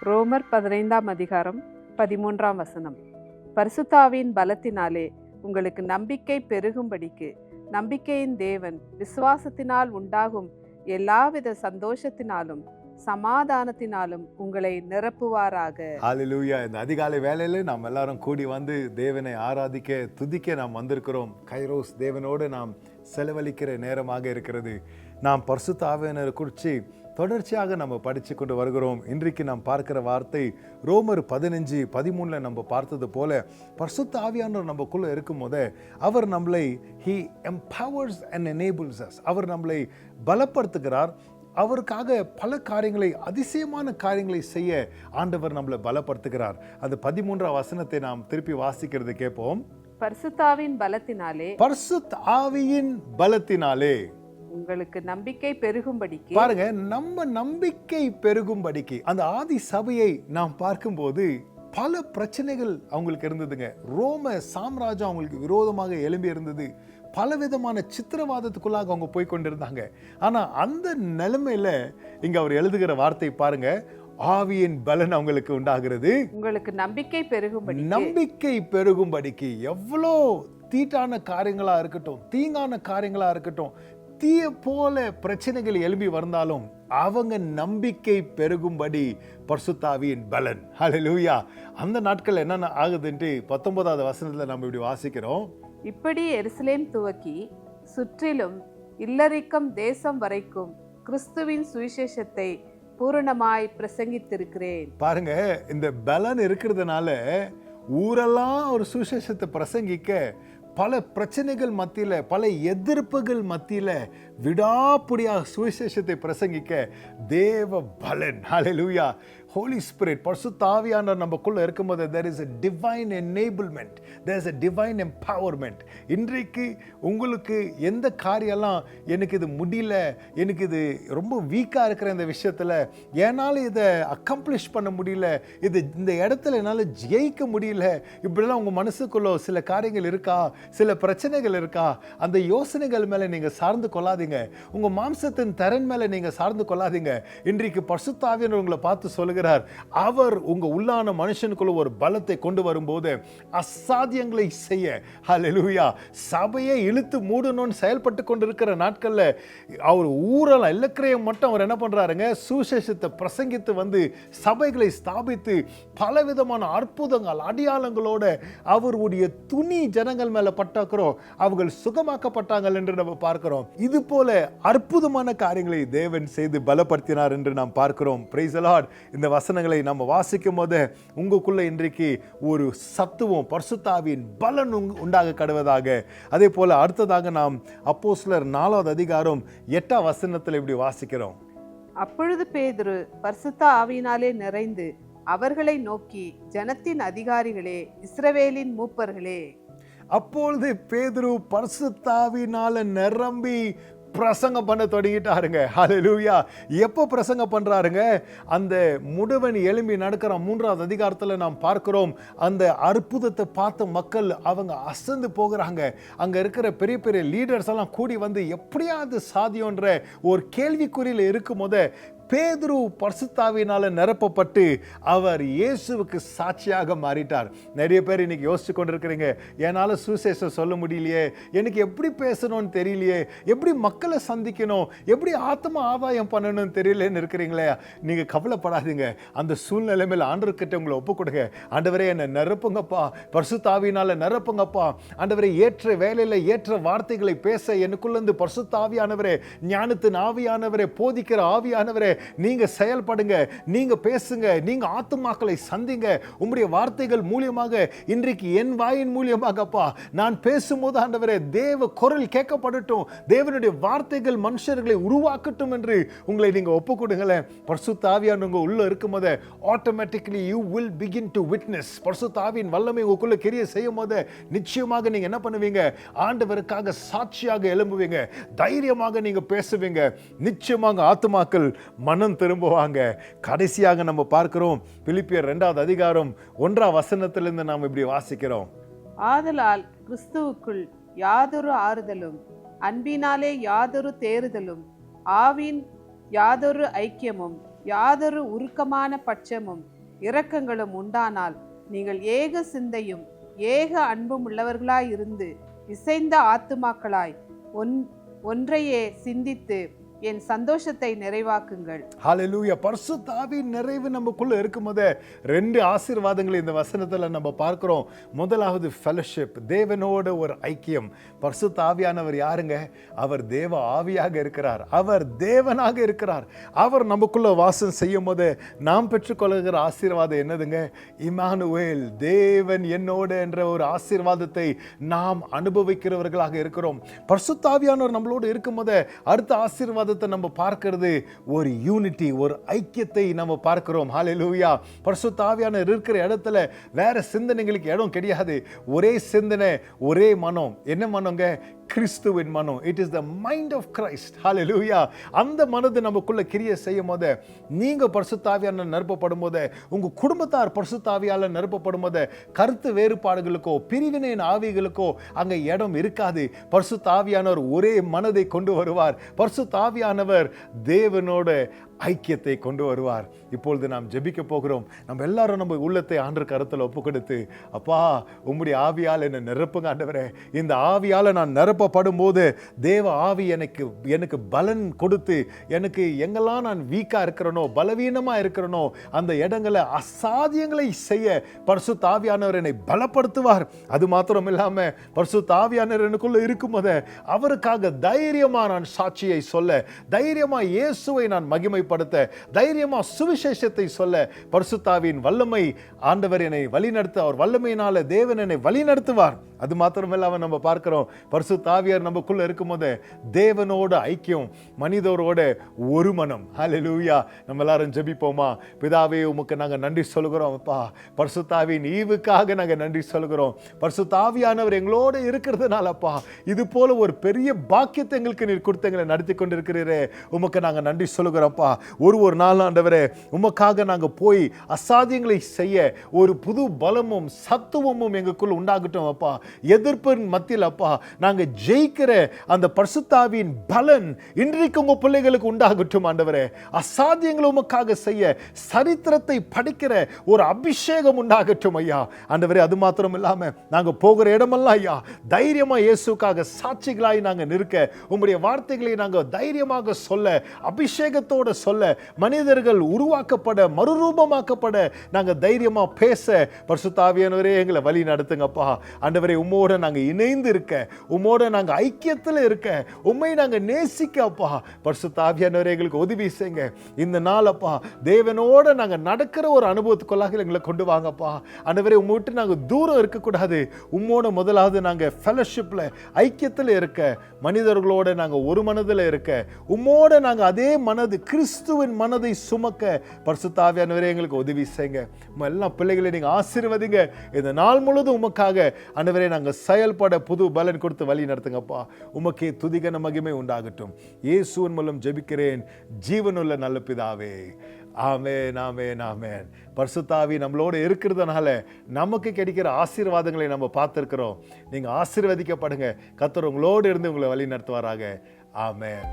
ரோமர் 15ஆம் அதிகாரம் 13ஆம் வசனம். பரிசுத்தாவின் பலத்தினாலே உங்களுக்கு நம்பிக்கை பெருகும்படிக்கு நம்பிக்கையின் தேவன் விசுவாசத்தினால் உண்டாகும் எல்லாவித சந்தோஷத்தினாலும் சமாதானத்தினாலும் உங்களை நிரப்புவாராக. ஹல்லேலூயா. இந்த அதிகாலை வேளையில நாம் எல்லாரும் கூடி வந்து தேவனை ஆராதிக்க துதிக்க நாம் வந்திருக்கிறோம். கைரோஸ் தேவனோடு நாம் செலவழிக்கிற நேரமாக இருக்கிறது. நாம் பரிசுத்த ஆவியானவரை குறித்து தொடர்ச்சியாக நம்ம படித்து கொண்டு வருகிறோம். இன்றைக்கு நாம் பார்க்கிற வார்த்தை ரோமர் 15:13 நம்ம பார்த்தது போல பரிசுத்த ஆவியானவர் நம்மக்குள்ளே இருக்கும் போதே அவர் நம்மளை he empowers and enables us. அவர் நம்மளை பலப்படுத்துகிறார். அவருக்காக பல காரியங்களை, அதிசயமான காரியங்களை செய்ய ஆண்டவர் நம்மளை பலப்படுத்துகிறார். அந்த 13ஆம் வசனத்தை நாம் திருப்பி வாசிக்கிறது கேட்போம். பரிசுத்தாவின் பலத்தினாலே, பரிசுத்த ஆவியின் பலத்தினாலே உங்களுக்கு நம்பிக்கை பெருகும்படிக்கு. பாருங்க, நம்ம நம்பிக்கை பெருகும்படிக்கு. அந்த ஆதி சபையை நாம் பார்க்கும்போது பல பிரச்சனைகள் அவங்களுக்கு இருந்ததுங்க. ரோம சாம்ராஜ்யம் அவங்களுக்கு விரோதமாக எழும்பி இருந்தது. பலவிதமான சித்திரவாதத்துக்குள்ளாக அவங்க போய் கொண்டிருந்தாங்க. ஆனா அந்த நிலைமையில இங்க அவர் எழுதுகிற வார்த்தை பாருங்க, ஆவியின் பலன் அவங்களுக்கு உண்டாகிறது. உங்களுக்கு நம்பிக்கை பெருகும்படி. நம்பிக்கை பெருகும்படிக்கு. எவ்வளோ தீட்டான காரியங்களா இருக்கட்டும், தீங்கான காரியங்களா இருக்கட்டும், தீய போல பிரச்சனைகள் எழும்பி வந்தாலும் அவங்க நம்பிக்கை பெருகும்படி பரிசுத்தாவியின் பலன். ஹல்லேலூயா. அந்த நாட்கள் என்னென்ன ஆகுதுன்ட்டு 19ஆவது வசனத்துல நம்ம இப்படி வாசிக்கிறோம். இப்படி எருசலேம் துவக்கி சுற்றிலும் இல்லரிக்கம் தேசம் வரைக்கும் கிறிஸ்துவின் சுவிசேஷத்தை பூரணமாய் பிரசங்கித்திருக்கிறேன். பாருங்க, இந்த பலன் இருக்கிறதுனால ஊரெல்லாம் ஒரு சுவிசேஷத்தை பிரசங்கிக்க, பல பிரச்சனைகள் மத்தியில, பல எதிர்ப்புகள் மத்தியில விடாப்புடியாக சுவிசேஷத்தை பிரசங்கிக்க தேவ பலன். ஹல்லேலூயா. ஹோலி ஸ்பிரிட், பரிசுத்த ஆவியானவர் நமக்குள்ள இருக்கும்போது there is a divine enablement, there is a divine empowerment. இன்றைக்கு உங்களுக்கு எந்த காரியெல்லாம் எனக்கு இது முடியல, எனக்கு இது ரொம்ப வீக்காக இருக்கிற இந்த விஷயத்தில் என்னால் இதை அக்கம்ப்ளிஷ் பண்ண முடியல, இது இந்த இடத்துல என்னால் ஜெயிக்க முடியல, இப்படிலாம் உங்கள் மனசுக்குள்ள சில காரியங்கள் இருக்கா, சில பிரச்சனைகள் இருக்கா, அந்த யோசனைகள் மேலே நீங்கள் சார்ந்து கொள்ளாதீங்க. உங்கள் மாம்சத்தின் திறன் மேலே நீங்கள் சார்ந்து கொள்ளாதீங்க. இன்றைக்கு பரிசுத்த ஆவியானவர் உங்களை பார்த்து சொல்லுகிறார், அவர் உங்க உள்ளான மனுஷனுக்குள்ள ஒரு பலத்தை கொண்டு வரும்போது அசாத்தியங்களை செய்ய, ஹல்லேலூயா, சபையை இழுத்து மூடணும்னு செயல்பட்டு கொண்டிருக்கிற நாட்கள்ல அவர் ஊரெல்லாம் இல்லக்கிரையும் மட்டும் அவர் என்ன பண்றாருங்க, சுவிசேஷத்தை பிரசங்கித்து வந்து சபைகளை ஸ்தாபித்து பலவிதமான அற்புதங்கள் அடையாளங்களோட அவருடைய துணி ஜனங்கள் மேல பட்டாக்கிறோம், அவர்கள் சுகமாக்கப்பட்டாங்க என்று நம்ம பார்க்கிறோம். இது போல அற்புதமான காரியங்களை தேவன் செய்து பலப்படுத்தினார் என்று நாம் பார்க்கிறோம். Praise the Lord. இந்த வசனங்களை நம்ம வாசிக்கும் போது உங்களுக்குள்ள இன்றைக்கு ஒரு சத்துவம், பரிசுத்த ஆவியின் பலன் உண்டாக கடவதாக. அதே போல அடுத்ததாக நாம் அப்போஸ்தலர் 4ஆவது அதிகாரம் 8ஆம் வசனத்தில் இப்படி வாசிக்கிறோம். அப்பொழுது பேதுரு பரிசுத்த ஆவியினாலே நிறைந்து அவர்களை நோக்கி, ஜனத்தின் அதிகாரிகளே, இஸ்ரவேலின் மூப்பர்களே. அப்பொழுது பேதுரு பரிசுத்த ஆவியினால நிரம்பி பிரசங்கம் பண்ண தொடங்கிட்டாருங்க. ஹல்லேலூயா. எப்போ பிரசங்கம் பண்றாருங்க? அந்த முடவன் எழும்பி நடக்கிற 3ஆவது அதிகாரத்துல நாம் பார்க்கிறோம். அந்த அற்புதத்தை பார்த்த மக்கள் அவங்க அசந்து போகிறாங்க. அங்க இருக்கிற பெரிய பெரிய லீடர்ஸ் எல்லாம் கூடி வந்து எப்படியாவது சாதியோன்ற ஒரு கேள்விக்குறியில் இருக்கும் போது பேதுரு பரிசுத்த ஆவியினால நிரப்பப்பட்டு அவர் இயேசுவுக்கு சாட்சியாக மாறிட்டார். நிறைய பேர் இன்னைக்கு யோசிச்சு கொண்டிருக்கிறீங்க, என்னால் சுவிசேஷம் சொல்ல முடியலையே, எனக்கு எப்படி பேசணும்னு தெரியலையே, எப்படி மக்களை சந்திக்கணும், எப்படி ஆத்ம ஆதாயம் பண்ணணும்னு தெரியலன்னு இருக்கிறீங்களே. நீங்க கவலைப்படாதீங்க. அந்த சூழ்நிலை மேல ஆண்டவர்கிட்ட உங்களை ஒப்பு கொடுங்க. ஆண்டவரே, என்னை நிரப்புங்கப்பா, பரிசுத்த ஆவியினால நிரப்புங்கப்பா. ஆண்டவரே, ஏற்ற வேலையில ஏற்ற வார்த்தைகளை பேச எனக்குள்ளேருந்து பரிசுத்த ஆவியானவரே, ஞானத்தின் ஆவியானவரே, போதிக்கிற ஆவியானவரே, நீங்க செயல்படுங்க, நீங்க பேசுங்க, நீங்க ஆத்துமாக்களை சந்திங்க. உம்முடைய வார்த்தைகள் மூலியமாக இன்றைக்கு என் வாயின் மூலியமாகப்பா நான் பேசும்போது ஆண்டவரே தேவ குரல் கேட்கப்படட்டும், தேவனுடைய வார்த்தைகள் மனுஷர்களை உருவாக்கட்டும் என்று உங்களை நீங்க ஒப்பு கொடுங்களேன். பரிசுத்த ஆவியானவர் உங்க உள்ள இருக்கும்போது automatically you will begin to witness. பரிசுத்த ஆவியின் வல்லமை உங்களுக்குள்ள கிரியை செய்யும் போது நிச்சயமாக நீங்க என்ன பண்ணுவீங்க? ஆண்டவருக்காக சாட்சியாக எழும்புவீங்க, தைரியமாக நீங்க பேசுவீங்க. நிச்சயமாக ஆத்துமாக்கள் மனம் திரும்புவாங்க. கடைசியாக நம்ம பார்க்கிறோம் பிலிப்பியர் 2ஆவது அதிகாரம் 1ஆம் வசனத்திலிருந்து நாம் இப்படி வாசிக்கிறோம். ஆதலால் கிறிஸ்துவுக்குள் யாதொரு ஆறுதலும், அன்பினாலே யாதொரு தேறுதலும், ஆவின் யாதொரு ஐக்கியமும், யாதொரு உருக்கமான பட்சமும் இரக்கங்களும் உண்டானால் நீங்கள் ஏக சிந்தையும் ஏக அன்பும் உள்ளவர்களாயிருந்து இசைந்த ஆத்துமாக்களாய் ஒன்றையே சிந்தித்து என் சந்தோஷத்தை நிறைவாக்குங்கள். ஹல்லேலூயா. பரிசுத்த ஆவியின் நிறைவு நமக்குள்ள இருக்கும்போது ரெண்டு ஆசீர்வாதங்களை இந்த வசனத்துல நம்ம பார்க்கிறோம். முதலாவது ஃபெலோஷிப், தேவனோட ஒரு ஐக்கியம். பரிசுத்த ஆவியானவர் யாருங்க? அவர் தேவ ஆவியாக இருக்கிறார், அவர் தேவனாக இருக்கிறார். அவர் நமக்குள்ள வாசம் செய்யும் போது நாம் பெற்றுக்கொள்கிற ஆசீர்வாதம் என்னதுங்க? இம்மானுவேல், தேவன் என்னோட என்ற ஒரு ஆசீர்வாதத்தை நாம் அனுபவிக்கிறவர்களாக இருக்கிறோம். பரிசுத்த ஆவியானவர் நம்மளோடு இருக்கும்போது அடுத்த ஆசீர்வாதம் நம்ம பார்க்கிறது ஒரு யூனிட்டி, ஒரு ஐக்கியத்தை நம்ம பார்க்கிறோம். ஹல்லேலூயா. பரிசுத்த ஆவியானவர் இருக்கிற இடத்துல வேற சிந்தனைகளுக்கு இடம் கிடையாது. ஒரே சிந்தனை, ஒரே மனம். என்ன மனங்க? கிறிஸ்துவின் மனம். It is the mind of Christ. Hallelujah. அந்த மனது நமக்குள்ள கிரியை செய்யும் போது, நீங்க பரிசுத்த ஆவியானவர் நிரப்பப்படும் போது, உங்க குடும்பத்தார் பரிசுத்த ஆவியால நிரப்பப்படும் போது, கருத்து வேறுபாடுகளுக்கோ பிரிவினையின் ஆவிகளுக்கோ அங்க இடம் இருக்காது. பரிசுத்த ஆவியானவர் ஒரே மனதை கொண்டு வருவார். பரிசுத்த ஆவியானவர் தேவனோட ஐக்கியத்தை கொண்டு வருவார். இப்பொழுது நாம் ஜெபிக்க போகிறோம். நம்ம எல்லாரும் நம்ம உள்ளத்தை ஆண்டவர் கரத்தில் ஒப்பு கொடுத்து, அப்பா உம்முடைய ஆவியால் என்னை நிரப்புங்க ஆண்டவரே. இந்த ஆவியால் நான் நிரப்பப்படும் போது தேவ ஆவி எனக்கு பலன் கொடுத்து, எனக்கு எங்கெல்லாம் நான் வீக்கா இருக்கிறனோ, பலவீனமா இருக்கிறனோ, அந்த இடங்களை அசாத்தியங்களை செய்ய பரிசுத்த ஆவியானவர் என்னை பலப்படுத்துவார். அது மாத்திரம் இல்லாம பரிசுத்த ஆவியானவர் எனக்குள்ள இருக்கும்போது அவருக்காக தைரியமா நான் சாட்சியை சொல்ல, தைரியமா இயேசுவை நான் மகிமை தைரியமா சுவிசேஷத்தை சொல்ல பரிசுத்த ஆவியின் வல்லமை ஆண்டவர் என்னை வழிநடத்த, அவர் வல்லமையினால தேவன் என்னை வழிநடத்துவார். அது மாத்திரமில்லாம நம்ம பார்க்கிறோம், பரிசுத்த ஆவியார் நமக்குள்ள இருக்கும்போது தேவனோட ஐக்கியம், மனிதரோட ஒரு மனம். ஹல்லேலூயா. நம்ம எல்லாரும் ஜெபிப்போமா? பிதாவே உமக்கு நாங்க நன்றி சொல்கிறோம். அப்பா பரிசுத்த ஆவியின் ஈவுக்காக நாங்க நன்றி சொல்கிறோம். பரிசுத்த ஆவியானவர் எங்களோட இருக்கிறதுனால அப்பா இது போல ஒரு பெரிய பாக்கியத்தை எங்களுக்கு நீர் கொடுத்து எங்களை நடத்தி கொண்டிருக்கிறீரே, உமக்கு நாங்க நன்றி சொல்கிறோம்ப்பா. ஒரு நாள் ஆண்டவரே உமக்காக நாங்க போய் அசாத்தியங்களை செய்ய ஒரு புது பலமும் சத்துவமும் எங்களுக்குள்ள உண்டாகட்டும் அப்பா. எதிர்ப்பின் மத்தியில் அப்பா நாங்க ஜெயிக்கிற அந்த பரிசுத்த ஆவியின் பலன் இன்றைக்கு உங்க பிள்ளைகளுக்கு உண்டாகட்டும் ஆண்டவரே. அசாத்தியங்களை உமக்காக செய்ய சரித்திரத்தை படிக்கிற ஒரு அபிஷேகம் உண்டாகட்டும் ஐயா ஆண்டவரே. அது மாத்திரம் இல்லாம நாங்க போகிற இடமெல்லாம் ஐயா தைரியமா இயேசுக்காக சாட்சிகளாய் நாங்க நிற்க, உம்முடைய வார்த்தைகளை நாங்க தைரியமாக சொல்ல, அபிஷேகத்தோட சொல்ல, மனிதர்கள் உருவாக்கப்பட, மறுரூபமாக்கப்பட நாங்க தைரியமா பேச பரிசுத்த ஆவியானவரே எங்களை வழி நடத்துங்கப்பா ஆண்டவரே. உம்மோட நாங்க இணைந்து இருக்க, உம்மோட நாங்க ஐக்கியத்தில் இருக்க, உம்மை நாங்க நேசிக்க அப்பா பரிசுத்த ஆவியானவரே எங்களுக்கு உதவி செய்யுங்க. இந்த நாள் அப்பா தேவனோட நாங்க நடக்கிற ஒரு அனுபவத்துக்குள்ளாக எங்களை கொண்டு வாங்கப்பா ஆண்டவரே. உம்மை விட்டு நாங்க தூரம் இருக்கக்கூடாது. உம்மோட முதலாவது நாங்க ஃபெலோஷிப்ல ஐக்கியத்தில் இருக்க, மனிதர்களோட நாங்க ஒரு மனதில் இருக்க, உம்மோட நாங்க அதே மனது கிறிஸ்துவின் மனதை சுமக்க பரிசுத்த ஆவியானவரே எங்களுக்கு உதவி செய்யுங்க. எல்லா பிள்ளைகளை நீங்க ஆசீர்வதிங்க. இந்த நாள் முழுவதும் உமக்காக ஆண்டவரே நாங்க செயல்பட புது பலன் கொடுத்து வழி நடத்துங்கப்பா. உமக்கே துதிகன மகிமை உண்டாகட்டும். இயேசுவின் மூலம் ஜெபிக்கிறேன் ஜீவனுள்ள நல்ல பிதாவே. ஆமென், ஆமென், ஆமென். பரிசுத்த ஆவி நம்மளோட இருக்கிறதுனால நமக்கு கிடைக்கிற ஆசீர்வாதங்களை நம்ம பார்த்திருக்கிறோம். நீங்க ஆசீர்வதிக்கப்படுங்க. கர்த்தர் உங்களோடு இருந்து உங்களை வழி நடத்துவாராக. ஆமென்.